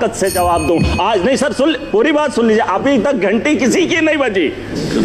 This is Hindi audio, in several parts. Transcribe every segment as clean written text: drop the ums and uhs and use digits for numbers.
ताकत से जवाब दूं। आज नहीं सर, सुन पूरी बात सुन लीजिए। अभी तक घंटी किसी की नहीं बजी,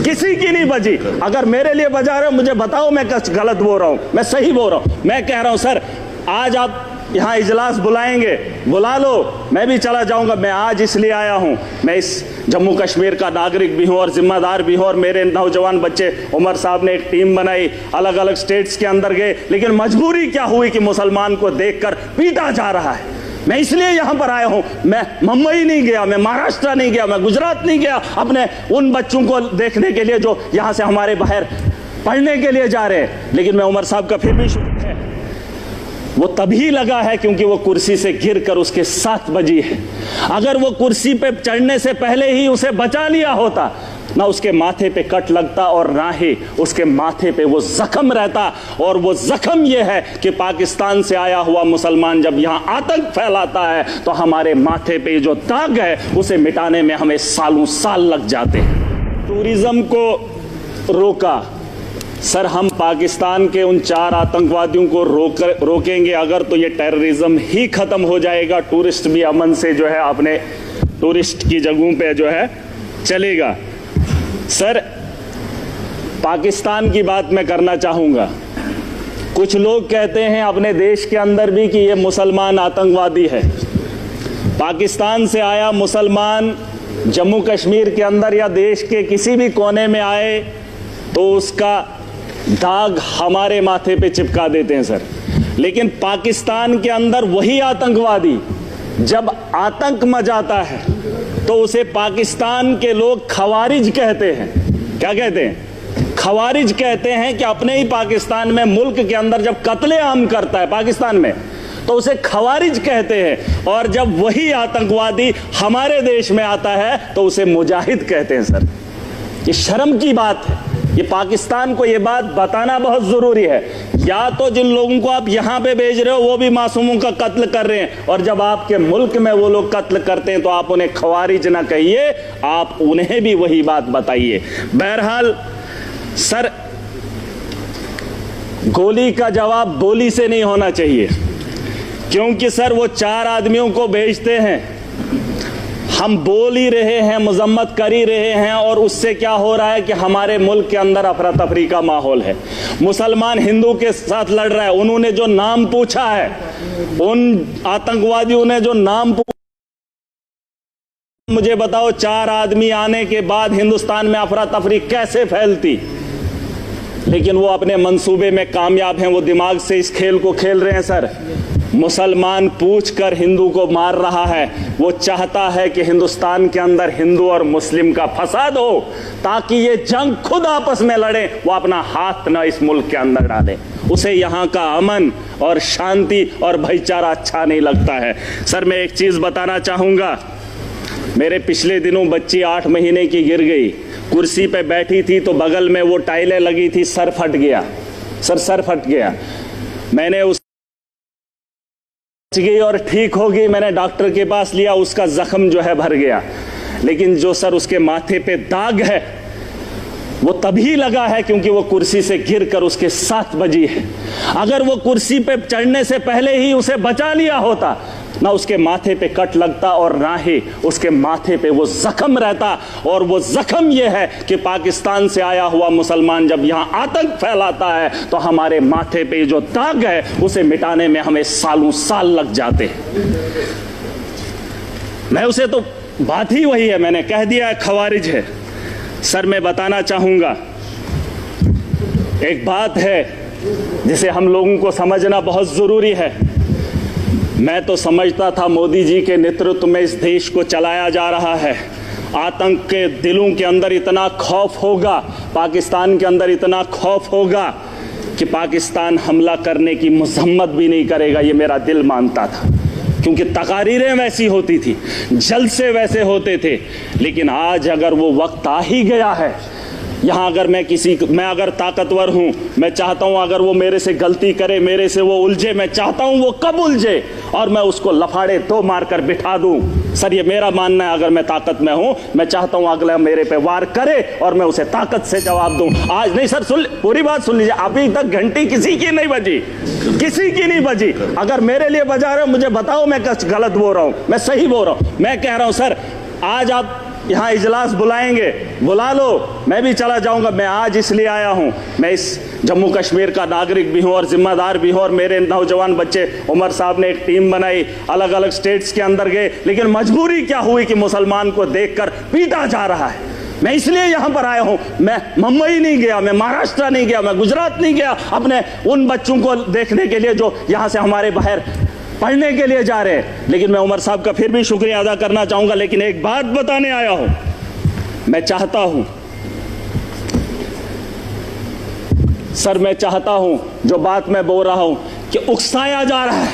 किसी की नहीं बजी। अगर मेरे लिए बजा रहे हो मुझे बताओ मैं गलत बोल रहा हूं, मैं सही बोल रहा हूं। मैं कह रहा हूं सर, आज आप यहाँ इजलास बुलाएंगे, बुला लो, मैं भी चला जाऊंगा। मैं आज इसलिए आया हूं, मैं इस जम्मू कश्मीर का नागरिक भी हूं और जिम्मेदार भी हूं। और मेरे नौजवान बच्चे, उमर साहब ने एक टीम बनाई, अलग अलग स्टेट्स के अंदर गए, लेकिन मजबूरी क्या हुई कि मुसलमान को देखकर पीटा जा रहा है। मैं इसलिए यहां पर आया हूं। मैं मुंबई नहीं गया, मैं महाराष्ट्र नहीं गया, मैं गुजरात नहीं गया अपने उन बच्चों को देखने के लिए जो यहां से हमारे बाहर पढ़ने के लिए जा रहे हैं। लेकिन मैं उमर साहब का फिर भी शुक्र है, वो तभी लगा है क्योंकि वो कुर्सी से गिरकर उसके 7 बजी है। अगर वो कुर्सी पे चढ़ने से पहले ही उसे बचा लिया होता, ना उसके माथे पे कट लगता और ना ही उसके माथे पे वो जख्म रहता। और वो जख्म ये है कि पाकिस्तान से आया हुआ मुसलमान जब यहां आतंक फैलाता है तो हमारे माथे पे जो दाग है उसे मिटाने में हमें सालों साल लग जाते हैं। टूरिज्म को रोका सर, हम पाकिस्तान के उन 4 आतंकवादियों को रोकेंगे अगर तो ये टेररिज्म ही खत्म हो जाएगा। टूरिस्ट भी अमन से जो है अपने टूरिस्ट की जगहों पे जो है चलेगा। सर, पाकिस्तान की बात मैं करना चाहूंगा। कुछ लोग कहते हैं अपने देश के अंदर भी कि ये मुसलमान आतंकवादी है। पाकिस्तान से आया मुसलमान जम्मू कश्मीर के अंदर या देश के किसी भी कोने में आए तो उसका दाग हमारे माथे पे चिपका देते हैं सर। लेकिन पाकिस्तान के अंदर वही आतंकवादी जब आतंक मचाता है तो उसे पाकिस्तान के लोग खवारिज कहते हैं। क्या कहते हैं? खवारिज कहते हैं कि अपने ही पाकिस्तान में, मुल्क के अंदर जब कत्लेआम करता है पाकिस्तान में तो उसे खवारिज कहते हैं। और जब वही आतंकवादी हमारे देश में आता है तो उसे मुजाहिद कहते हैं सर। ये शर्म की बात है। ये पाकिस्तान को ये बात बताना बहुत जरूरी है। या तो जिन लोगों को आप यहां पे भेज रहे हो वो भी मासूमों का कत्ल कर रहे हैं, और जब आपके मुल्क में वो लोग कत्ल करते हैं तो आप उन्हें खवारिज ना कहिए, आप उन्हें भी वही बात बताइए। बहरहाल सर, गोली का जवाब बोली से नहीं होना चाहिए, क्योंकि सर वो 4 आदमियों को भेजते हैं, हम बोल ही रहे हैं, मजम्मत कर ही रहे हैं, और उससे क्या हो रहा है कि हमारे मुल्क के अंदर अफरा तफरी का माहौल है। मुसलमान हिंदू के साथ लड़ रहा है। उन्होंने जो नाम पूछा है, उन आतंकवादियों ने जो नाम पूछा, मुझे बताओ 4 आदमी आने के बाद हिंदुस्तान में अफरा तफरी कैसे फैलती। लेकिन वो अपने मंसूबे में कामयाब हैं, वो दिमाग से इस खेल को खेल रहे हैं सर। मुसलमान पूछकर हिंदू को मार रहा है। वो चाहता है कि हिंदुस्तान के अंदर हिंदू और मुस्लिम का फसाद हो, ताकि ये जंग खुद आपस में लड़े, वो अपना हाथ ना इस मुल्क के अंदर डाले। उसे यहाँ का अमन और शांति और भाईचारा अच्छा नहीं लगता है। सर, मैं एक चीज बताना चाहूंगा। मेरे पिछले दिनों बच्ची 8 महीने की गिर गई, कुर्सी पे बैठी थी तो बगल में वो टाइलें लगी थी, सर फट गया सर, सर फट गया। मैंने उस गई और ठीक हो गई, मैंने डॉक्टर के पास लिया, उसका जख्म जो है भर गया। लेकिन जो सर उसके माथे पे दाग है वो तभी लगा है क्योंकि वो कुर्सी से गिरकर उसके 7 बजी है। अगर वो कुर्सी पे चढ़ने से पहले ही उसे बचा लिया होता, ना उसके माथे पे कट लगता और ना ही उसके माथे पे वो जख्म रहता। और वो जख्म ये है कि पाकिस्तान से आया हुआ मुसलमान जब यहां आतंक फैलाता है तो हमारे माथे पे जो दाग है उसे मिटाने में हमें सालों साल लग जाते हैं। मैं उसे तो बात ही वही है, मैंने कह दिया है खवारिज है। सर, मैं बताना चाहूंगा, एक बात है जिसे हम लोगों को समझना बहुत जरूरी है। मैं तो समझता था मोदी जी के नेतृत्व में इस देश को चलाया जा रहा है। आतंक के दिलों के अंदर इतना खौफ होगा, पाकिस्तान के अंदर इतना खौफ होगा कि पाकिस्तान हमला करने की मजम्मत भी नहीं करेगा, ये मेरा दिल मानता था, क्योंकि तकारीरें वैसी होती थी, जलसे वैसे होते थे। लेकिन आज अगर वो वक्त आ ही गया है यहाँ अगर मैं अगर ताकतवर हूँ, मैं चाहता हूँ अगर वो मेरे से गलती करे, मेरे से वो उलझे, मैं चाहता हूँ वो कब उलझे और मैं उसको लफाड़े दो मारकर बिठा दूँ। सर ये मेरा मानना है, अगर मैं ताकत में हूँ, मैं चाहता हूँ अगला मेरे पे वार करे और मैं उसे ताकत से जवाब दूँ। आज नहीं सर, सुन पूरी बात सुन लीजिए। अभी तक घंटी किसी की नहीं बजी, किसी की नहीं बजी। अगर मेरे लिए बजा रहे हो मुझे बताओ मैं गलत बोल रहा हूँ, मैं सही बोल रहा हूँ। मैं कह रहा हूँ सर, आज आप यहाँ इजलास बुलाएंगे, बुला लो, मैं भी चला जाऊंगा। मैं आज इसलिए आया हूँ, मैं इस जम्मू कश्मीर का नागरिक भी हूँ और जिम्मेदार भी हूँ। और मेरे नौजवान बच्चे, उमर साहब ने एक टीम बनाई, अलग अलग स्टेट्स के अंदर गए, लेकिन मजबूरी क्या हुई कि मुसलमान को देखकर पीटा जा रहा है। मैं इसलिए यहाँ पर आया हूँ। मैं मुंबई नहीं गया, मैं महाराष्ट्र नहीं गया, मैं गुजरात नहीं गया अपने उन बच्चों को देखने के लिए जो यहाँ से हमारे बाहर पढ़ने के लिए जा रहे हैं। लेकिन मैं उमर साहब का फिर भी शुक्रिया अदा करना चाहूंगा। लेकिन एक बात बताने आया हूं, मैं चाहता हूं सर, मैं चाहता हूं जो बात मैं बोल रहा हूं कि उकसाया जा रहा है।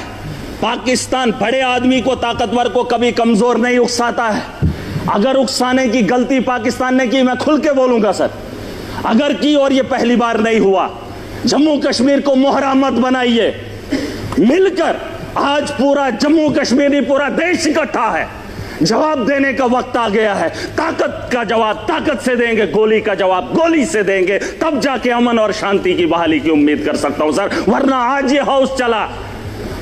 पाकिस्तान बड़े आदमी को, ताकतवर को कभी कमजोर नहीं उकसाता है। अगर उकसाने की गलती पाकिस्तान ने की, मैं खुल के बोलूंगा सर, अगर की, और ये पहली बार नहीं हुआ। जम्मू कश्मीर को मोहरा मत बनाइए, मिलकर आज पूरा जम्मू कश्मीर नहीं पूरा देश इकट्ठा है। जवाब देने का वक्त आ गया है। ताकत का जवाब ताकत से देंगे, गोली का जवाब गोली से देंगे, तब जाके अमन और शांति की बहाली की उम्मीद कर सकता हूं सर। वरना आज ये हाउस चला,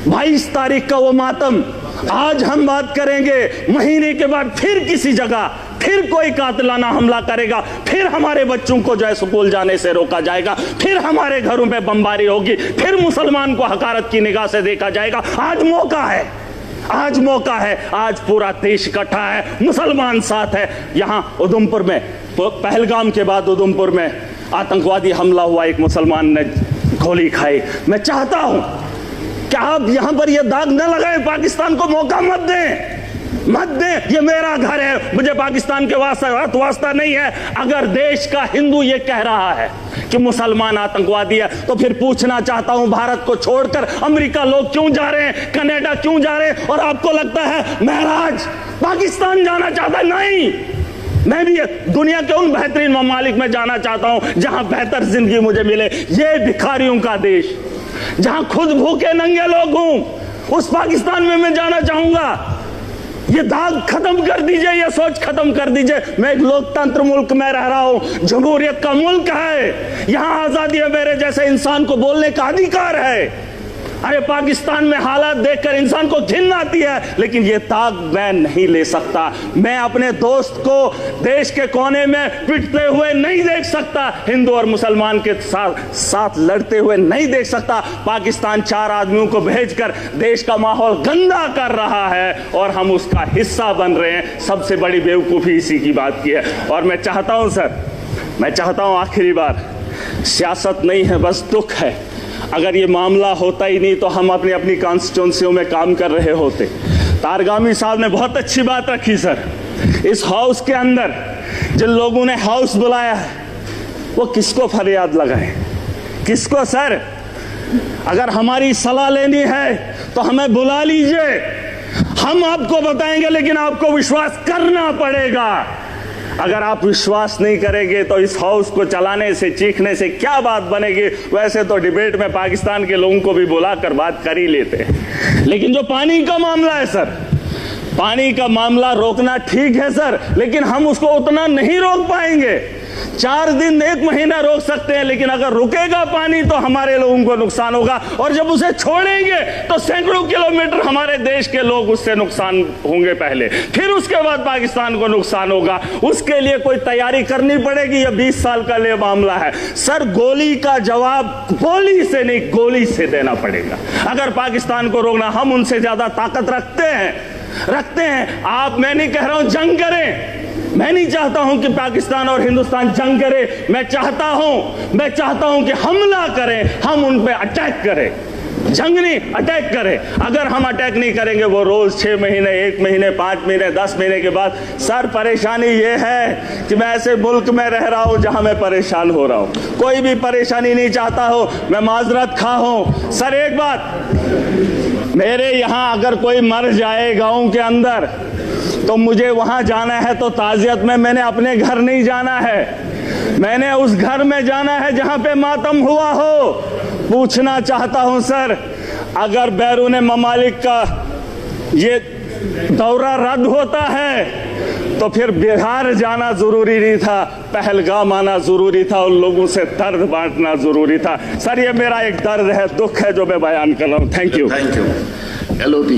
22 तारीख का वो मातम, आज हम बात करेंगे, महीने के बाद फिर किसी जगह फिर कोई कातिलाना हमला करेगा, फिर हमारे बच्चों को जो है स्कूल जाने से रोका जाएगा, फिर हमारे घरों में बमबारी होगी, फिर मुसलमान को हकारत की निगाह से देखा जाएगा। आज मौका है, आज मौका है, आज पूरा देश इकट्ठा है, मुसलमान साथ है। यहां उधमपुर में, पहलगाम के बाद उधमपुर में आतंकवादी हमला हुआ, एक मुसलमान ने गोली खाई। मैं चाहता हूं कि आप यहां पर यह दाग न लगाए, पाकिस्तान को मौका मत दें, मत दें। ये मेरा घर है, मुझे पाकिस्तान के वास्ता नहीं है। अगर देश का हिंदू ये कह रहा है कि मुसलमान आतंकवादी है, तो फिर पूछना चाहता हूं, भारत को छोड़कर अमेरिका लोग क्यों जा रहे हैं, कनाडा क्यों जा रहे हैं? और आपको लगता है महराज पाकिस्तान जाना चाहता है? नहीं, मैं भी दुनिया के उन बेहतरीन ममालिक में जाना चाहता हूं जहां बेहतर जिंदगी मुझे मिले। ये भिखारियों का देश, जहां खुद भूखे नंगे लोग हूं, उस पाकिस्तान में मैं जाना चाहूंगा। ये दाग खत्म कर दीजिए, ये सोच खत्म कर दीजिए। मैं एक लोकतंत्र मुल्क में रह रहा हूं, जमहूरियत का मुल्क है, यहां आजादी है, मेरे जैसे इंसान को बोलने का अधिकार है। अरे पाकिस्तान में हालात देखकर इंसान को घिन आती है, लेकिन ये दाग मैं नहीं ले सकता। मैं अपने दोस्त को देश के कोने में पिटते हुए नहीं देख सकता, हिंदू और मुसलमान के साथ लड़ते हुए नहीं देख सकता। पाकिस्तान 4 आदमियों को भेजकर देश का माहौल गंदा कर रहा है और हम उसका हिस्सा बन रहे हैं। सबसे बड़ी बेवकूफ़ी इसी की बात की है। और मैं चाहता हूं सर, मैं चाहता हूं आखिरी बार, सियासत नहीं है, बस दुख है। अगर ये मामला होता ही नहीं तो हम अपनी अपनी कॉन्स्टिट्यूंसियों में काम कर रहे होते। तारगामी साहब ने बहुत अच्छी बात रखी सर। इस हाउस के अंदर जिन लोगों ने हाउस बुलाया है, वो किसको फरियाद लगाए, किसको? सर अगर हमारी सलाह लेनी है तो हमें बुला लीजिए, हम आपको बताएंगे, लेकिन आपको विश्वास करना पड़ेगा। अगर आप विश्वास नहीं करेंगे तो इस हाउस को चलाने से, चीखने से क्या बात बनेगी? वैसे तो डिबेट में पाकिस्तान के लोगों को भी बुलाकर बात कर ही लेते हैं। लेकिन जो पानी का मामला है सर, पानी का मामला रोकना ठीक है सर, लेकिन हम उसको उतना नहीं रोक पाएंगे। 4 दिन 1 महीना रोक सकते हैं, लेकिन अगर रुकेगा पानी तो हमारे लोगों को नुकसान होगा, और जब उसे छोड़ेंगे तो सैकड़ों किलोमीटर हमारे देश के लोग उससे नुकसान होंगे पहले, फिर उसके बाद पाकिस्तान को नुकसान होगा। उसके लिए कोई तैयारी करनी पड़ेगी। यह 20 साल का लिए मामला है सर। गोली का जवाब गोली से नहीं, गोली से देना पड़ेगा। अगर पाकिस्तान को रोकना, हम उनसे ज्यादा ताकत रखते हैं। आप, मैं नहीं कह रहा हूं जंग करें, मैं नहीं चाहता हूं कि पाकिस्तान और हिंदुस्तान जंग करे। मैं चाहता हूं कि हमला करें, हम उन पे अटैक करें, जंग नहीं, अटैक करें। अगर हम अटैक नहीं करेंगे, वो रोज 6 महीने, 1 महीने, 5 महीने, 10 महीने के बाद, सर परेशानी ये है कि मैं ऐसे मुल्क में रह रहा हूं जहां मैं परेशान हो रहा हूं। कोई भी परेशानी नहीं चाहता हो, मैं माजरत खा हूं। सर एक बात, मेरे यहां अगर कोई मर जाए गांव के अंदर तो मुझे वहां जाना है तो ताजियत में, मैंने अपने घर नहीं जाना है। मैंने उस घर में जाना है जहां पे मातम हुआ हो। पूछना चाहता हूं सर, अगर बैरून ममालिक का ये दौरा रद्द होता है तो फिर बिहार जाना जरूरी नहीं था, पहलगाम आना जरूरी था, उन लोगों से दर्द बांटना जरूरी था। सर ये मेरा एक दर्द है, दुख है जो मैं बयान कर रहा हूं। Thank you. Thank you. LOT